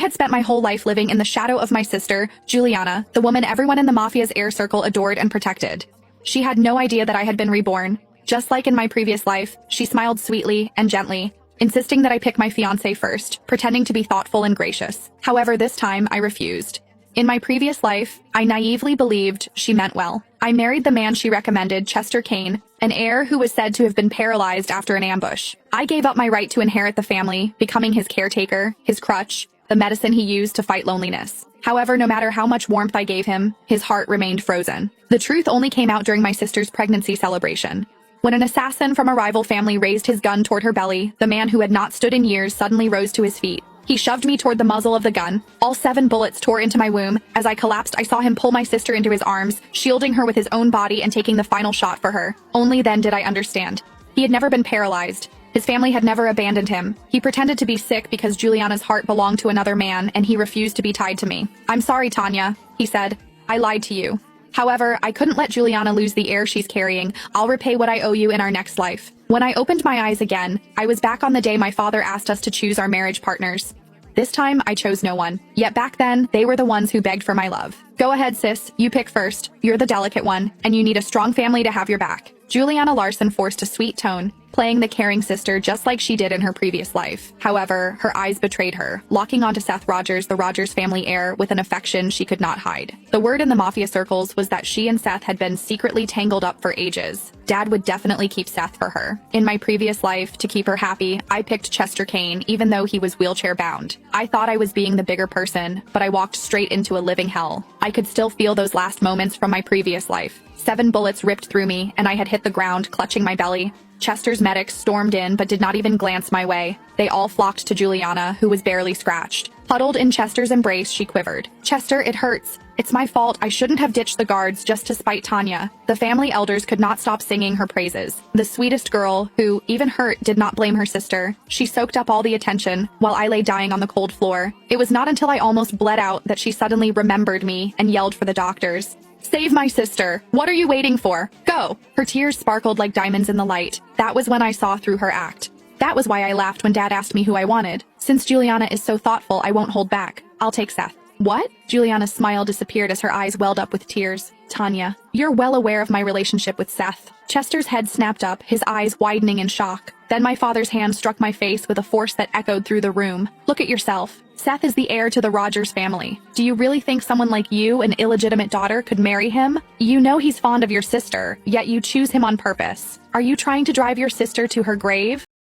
had spent my whole life living in the shadow of my sister, Juliana, the woman everyone in the mafia's air circle adored and protected. She had no idea that I had been reborn. Just like in my previous life, she smiled sweetly and gently, insisting that I pick my fiancé first, pretending to be thoughtful and gracious. However, this time I refused. In my previous life, I naively believed she meant well. I married the man she recommended, Chester Kane, an heir who was said to have been paralyzed after an ambush. I gave up my right to inherit the family, becoming his caretaker, his crutch, the medicine he used to fight loneliness. However, no matter how much warmth I gave him, his heart remained frozen. The truth only came out during my sister's pregnancy celebration. When an assassin from a rival family raised his gun toward her belly, the man who had not stood in years suddenly rose to his feet. He shoved me toward the muzzle of the gun. All 7 bullets tore into my womb. As I collapsed, I saw him pull my sister into his arms, shielding her with his own body and taking the final shot for her. Only then did I understand. He had never been paralyzed. His family had never abandoned him. He pretended to be sick because Juliana's heart belonged to another man, and he refused to be tied to me. "I'm sorry, Tanya," he said. "I lied to you. However, I couldn't let Juliana lose the heir she's carrying. I'll repay what I owe you in our next life." When I opened my eyes again, I was back on the day my father asked us to choose our marriage partners. This time, I chose no one. Yet back then, they were the ones who begged for my love. "Go ahead, sis. You pick first. You're the delicate one, and you need a strong family to have your back." Juliana Larson forced a sweet tone, playing the caring sister just like she did in her previous life. However, her eyes betrayed her, locking onto Seth Rogers, the Rogers family heir, with an affection she could not hide. The word in the mafia circles was that she and Seth had been secretly tangled up for ages. Dad would definitely keep Seth for her. In my previous life, to keep her happy, I picked Chester Kane, even though he was wheelchair-bound. I thought I was being the bigger person, but I walked straight into a living hell. I could still feel those last moments from my previous life. 7 bullets ripped through me, and I had hit the ground, clutching my belly. Chester's medics stormed in but did not even glance my way. They all flocked to Juliana, who was barely scratched. Huddled in Chester's embrace, she quivered. "Chester, it hurts. It's my fault. I shouldn't have ditched the guards just to spite Tanya." The family elders could not stop singing her praises. The sweetest girl, who, even hurt, did not blame her sister. She soaked up all the attention, while I lay dying on the cold floor. It was not until I almost bled out that she suddenly remembered me and yelled for the doctors. "Save my sister! What are you waiting for? Go!" Her tears sparkled like diamonds in the light. That was when I saw through her act. That was why I laughed when Dad asked me who I wanted. "Since Juliana is so thoughtful, I won't hold back. I'll take Seth." "What?" Juliana's smile disappeared as her eyes welled up with tears. "Tanya, you're well aware of my relationship with Seth." Chester's head snapped up, his eyes widening in shock. Then my father's hand struck my face with a force that echoed through the room. "Look at yourself. Seth is the heir to the Rogers family. Do you really think someone like you, an illegitimate daughter, could marry him? You know he's fond of your sister, yet you choose him on purpose. Are you trying to drive your sister to her grave?"